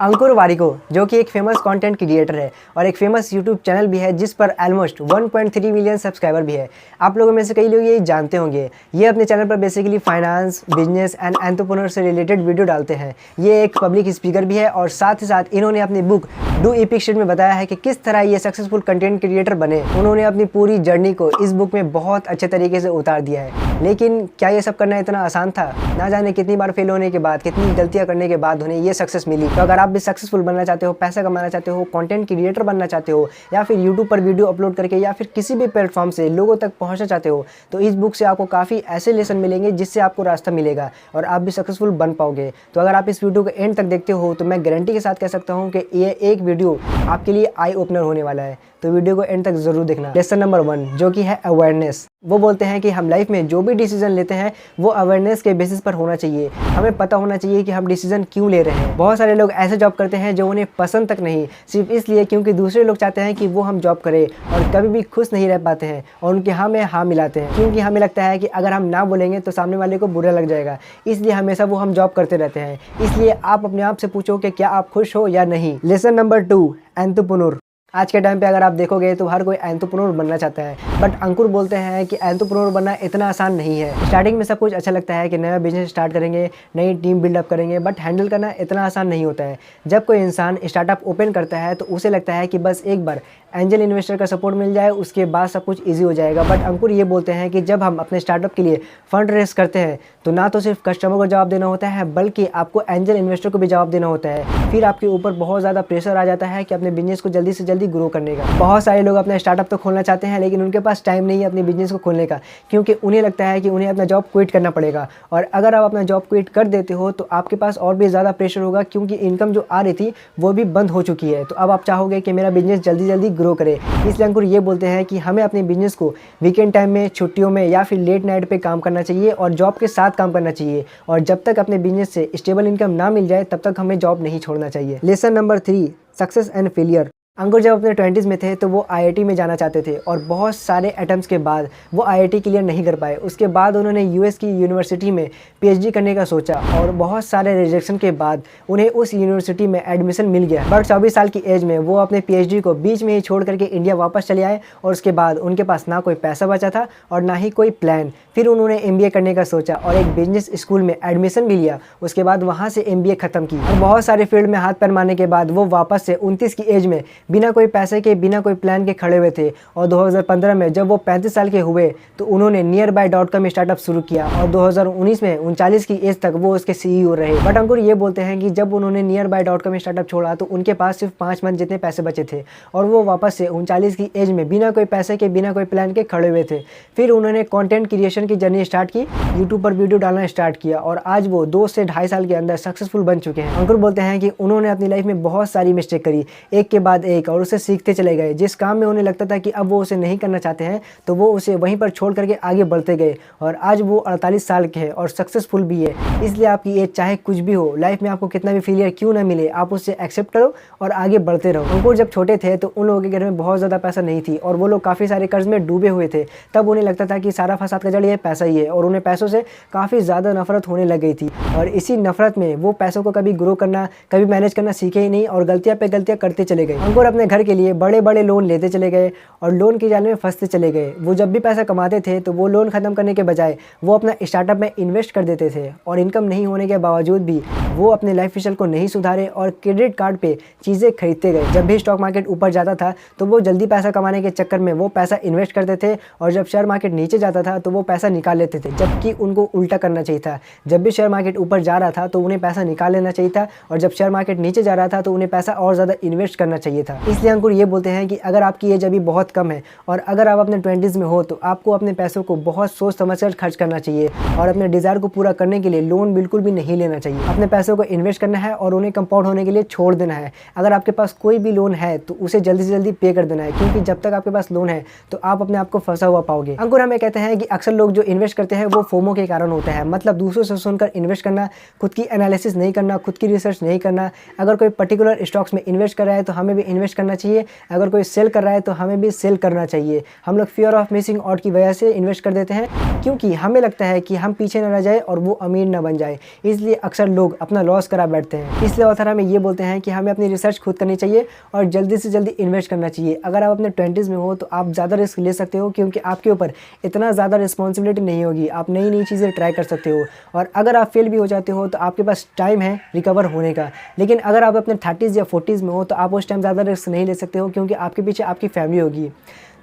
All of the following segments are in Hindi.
अंकुर वारिको जो कि एक फेमस कंटेंट क्रिएटर है और एक फेमस यूट्यूब चैनल भी है जिस पर ऑलमोस्ट 1.3 मिलियन सब्सक्राइबर भी है। आप लोगों में से कई लोग ये जानते होंगे। ये अपने चैनल पर basically finance, business and entrepreneur से रिलेटेड वीडियो डालते हैं। ये एक पब्लिक स्पीकर भी है और साथ ही साथ इन्होंने अपनी बुक डू एपिक शिट में बताया है कि किस तरह ये सक्सेसफुल कंटेंट क्रिएटर बने। उन्होंने अपनी पूरी जर्नी को इस बुक में बहुत अच्छे तरीके से उतार दिया है। लेकिन क्या ये सब करना इतना आसान था? ना जाने कितनी बार फेल होने के बाद, कितनी गलतियां करने के बाद उन्हें ये सक्सेस मिली। तो अगर आप भी सक्सेसफुल बनना चाहते हो, पैसा कमाना चाहते हो, कंटेंट क्रिएटर बनना चाहते हो या फिर यूट्यूब पर वीडियो अपलोड करके या फिर किसी भी प्लेटफॉर्म से लोगों तक पहुंचना चाहते हो, तो इस बुक से आपको काफ़ी ऐसे लेसन मिलेंगे जिससे आपको रास्ता मिलेगा और आप भी सक्सेसफुल बन पाओगे। तो अगर आप इस वीडियो को एंड तक देखते हो तो मैं गारंटी के साथ कह सकता हूँ कि ये एक वीडियो आपके लिए आई ओपनर होने वाला है। तो वीडियो को एंड तक जरूर देखना। लेसन नंबर 1 जो कि है अवेयरनेस। वो बोलते हैं कि हम लाइफ में जो भी डिसीजन लेते हैं वो अवेयरनेस के बेसिस पर होना चाहिए। हमें पता होना चाहिए कि हम डिसीजन क्यों ले रहे हैं। बहुत सारे लोग ऐसे जॉब करते हैं जो उन्हें पसंद तक नहीं, सिर्फ इसलिए क्योंकि दूसरे लोग चाहते हैं कि वो हम जॉब करें, और कभी भी खुश नहीं रह पाते हैं और उनके हाँ में हाँ मिलाते हैं, क्योंकि हमें लगता है कि अगर हम ना बोलेंगे तो सामने वाले को बुरा लग जाएगा। इसलिए हमेशा वो हम जॉब करते रहते हैं। इसलिए आप अपने आप से पूछो कि क्या आप खुश हो या नहीं। Lesson number 2 entrepreneur. आज के टाइम पे अगर आप देखोगे तो हर कोई एंटरप्रेन्योर बनना चाहता है, बट अंकुर बोलते हैं कि एंटरप्रेन्योर बनना इतना आसान नहीं है। स्टार्टिंग में सब कुछ अच्छा लगता है कि नया बिजनेस स्टार्ट करेंगे, नई टीम बिल्डअप करेंगे, बट हैंडल करना इतना आसान नहीं होता है। जब कोई इंसान स्टार्टअप ओपन करता है तो उसे लगता है कि बस एक बार एंजल इन्वेस्टर का सपोर्ट मिल जाए उसके बाद सब कुछ ईजी हो जाएगा। बट अंकुर ये बोलते हैं कि जब हम अपने स्टार्टअप के लिए फंड रेस करते हैं तो ना तो सिर्फ कस्टमर को जवाब देना होता है बल्कि आपको एंजल इन्वेस्टर को भी जवाब देना होता है। फिर आपके ऊपर बहुत ज़्यादा प्रेशर आ जाता है कि अपने बिजनेस को जल्दी से जल्दी ग्रो करने का। बहुत सारे लोग अपना स्टार्टअप तो खोलना चाहते हैं लेकिन उनके पास टाइम नहीं है अपने बिजनेस को खोलने का, क्योंकि उन्हें लगता है कि उन्हें अपना जॉब क्विट करना पड़ेगा। और अगर आप अपना जॉब क्विट कर देते हो तो आपके पास और भी ज़्यादा प्रेशर होगा, क्योंकि इनकम जो आ रही थी वो भी बंद हो चुकी है। तो अब आप चाहोगे कि मेरा बिजनेस जल्दी जल्दी ग्रो करे। इसलिए अंकुर ये बोलते हैं कि हमें अपने बिजनेस को वीकेंड टाइम में, छुट्टियों में या फिर लेट नाइट पे काम करना चाहिए और जॉब के साथ काम करना चाहिए। और जब तक अपने बिजनेस से स्टेबल इनकम ना मिल जाए तब तक हमें जॉब नहीं छोड़ना चाहिए। Lesson number 3 success and failure. Ankur जब अपने 20s में थे तो वो IIT में जाना चाहते थे और बहुत सारे अटेम्प्ट्स के बाद वो IIT क्लियर नहीं कर पाए। उसके बाद उन्होंने US की यूनिवर्सिटी में PhD करने का सोचा और बहुत सारे रिजेक्शन के बाद उन्हें उस यूनिवर्सिटी में एडमिशन मिल गया। बट 24 साल की एज में वो अपने PhD को बीच में ही छोड़ करके इंडिया वापस चले आए और उसके बाद उनके पास ना कोई पैसा बचा था और ना ही कोई प्लान। फिर उन्होंने MBA करने का सोचा और एक बिजनेस स्कूल में एडमिशन भी लिया। उसके बाद वहाँ से MBA ख़त्म की और बहुत सारे फील्ड में हाथ पैर मारने के बाद वो वापस से 29 की एज में बिना कोई पैसे के, बिना कोई प्लान के खड़े हुए थे। और 2015 में जब वो 35 साल के हुए तो उन्होंने nearby.com स्टार्टअप शुरू किया और 2019 में 39 की एज तक वो उसके CEO रहे। बट अंकुर ये बोलते हैं कि जब उन्होंने nearby.com स्टार्टअप छोड़ा तो उनके पास सिर्फ 5 मंथ जितने पैसे बचे थे और वो वापस से 39 की एज में बिना कोई पैसे के, बिना कोई प्लान के खड़े हुए थे। फिर उन्होंने कंटेंट क्रिएशन की जर्नी स्टार्ट की, यूट्यूब पर वीडियो डालना स्टार्ट किया और आज वो 2 से 2.5 साल के अंदर सक्सेसफुल बन चुके हैं। अंकुर बोलते हैं कि उन्होंने अपनी लाइफ में बहुत सारी मिस्टेक करी, एक के बाद एक, और उसे सीखते चले गए। जिस काम में उन्हें लगता था कि अब वो उसे नहीं करना चाहते हैं तो वो उसे वहीं पर छोड़ करके आगे बढ़ते गए और आज वो 48 साल के हैं और सक्सेसफुल भी है। इसलिए आपकी एज चाहे कुछ भी हो, लाइफ में आपको कितना भी फेलियर क्यों ना मिले, आप उससे एक्सेप्ट करो और आगे बढ़ते रहो। अंकुर जब छोटे थे तो उन लोगों के घर में बहुत ज़्यादा पैसा नहीं थी और वो लोग काफ़ी सारे कर्ज में डूबे हुए थे। तब उन्हें लगता था कि सारा फसाद का जड़ ये पैसा ही है और उन्हें पैसों से काफ़ी ज़्यादा नफरत होने लग गई थी। और इसी नफरत में वो पैसों को कभी ग्रो करना, कभी मैनेज करना सीखे ही नहीं और गलतियाँ पे गलतियाँ करते चले गए। अंकुर अपने घर के लिए बड़े बड़े लोन लेते चले गए और लोन की जाल में फंसते चले गए। वो जब भी पैसा कमाते थे तो वो लोन खत्म करने के बजाय वो अपना स्टार्टअप में इन्वेस्ट कर देते थे और इनकम नहीं होने के बावजूद भी वो अपने लाइफ स्टाइल को नहीं सुधारे और क्रेडिट कार्ड पे चीज़ें खरीदते गए। जब भी स्टॉक मार्केट ऊपर जाता था तो वो जल्दी पैसा कमाने के चक्कर में वो पैसा इन्वेस्ट करते थे और जब शेयर मार्केट नीचे जाता था तो वो पैसा निकाल लेते थे, जबकि उनको उल्टा करना चाहिए था। जब भी शेयर मार्केट ऊपर जा रहा था तो उन्हें पैसा निकाल लेना चाहिए था और जब शेयर मार्केट नीचे जा रहा था तो उन्हें पैसा और ज़्यादा इन्वेस्ट करना चाहिए था। इसलिए अंकुर ये बोलते हैं कि अगर आपकी एज अभी बहुत कम है और अगर आप अपने 20s में हो तो आपको अपने पैसों को बहुत सोच समझ कर खर्च करना चाहिए और अपने डिज़ायर को पूरा करने के लिए लोन बिल्कुल भी नहीं लेना चाहिए। अपने पैसों को इन्वेस्ट करना है और उन्हें कंपाउंड होने के लिए छोड़ देना है। अगर आपके पास कोई भी लोन है तो उसे जल्दी से जल्दी पे कर देना है, क्योंकि जब तक आपके पास लोन है तो आप अपने आप को फंसा हुआ पाओगे। अंकुर हमें कहते हैं कि अक्सर लोग जो इन्वेस्ट करते हैं वो फोमो के कारण होता है, मतलब दूसरों से सुनकर इन्वेस्ट करना, खुद की एनालिसिस नहीं करना, खुद की रिसर्च नहीं करना। अगर कोई पर्टिकुलर स्टॉक्स में इन्वेस्ट कर रहा है तो हमें भी इन्वेस्ट करना चाहिए। अगर कोई सेल कर रहा है तो हमें भी सेल करना चाहिए। हम लोग फियर ऑफ मिसिंग आउट की वजह से इन्वेस्ट कर देते हैं, क्योंकि हमें लगता है कि हम पीछे न रह जाए और वो अमीर न बन जाए, इसलिए अक्सर लोग अपना लॉस करा बैठते हैं। इसलिए ऑथर हमें ये बोलते हैं कि हमें अपनी रिसर्च खुद करनी चाहिए और जल्दी से जल्दी इन्वेस्ट करना चाहिए। अगर आप अपने 20s में हो तो आप ज़्यादा रिस्क ले सकते हो, क्योंकि आपके ऊपर इतना ज़्यादा रिस्पॉन्सिबिलिटी नहीं होगी। आप नई नई चीज़ें ट्राई कर सकते हो, और अगर आप फेल भी हो जाते हो तो आपके पास टाइम है रिकवर होने का। लेकिन अगर आप अपने 30s या 40s में हो तो आप उस टाइम ज़्यादा रिस्क नहीं ले सकते हो, क्योंकि आपके पीछे आपकी फैमिली होगी।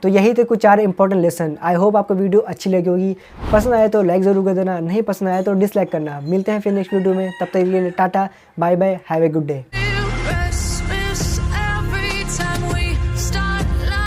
तो यही थे कुछ 4 इंपॉर्टेंट लेसन। आई होप आपको वीडियो अच्छी लगी होगी। पसंद आए तो लाइक ज़रूर कर देना, नहीं पसंद आए तो डिसलाइक करना। मिलते हैं फिर नेक्स्ट वीडियो में, तब तक के लिए tata bye bye, have a good day.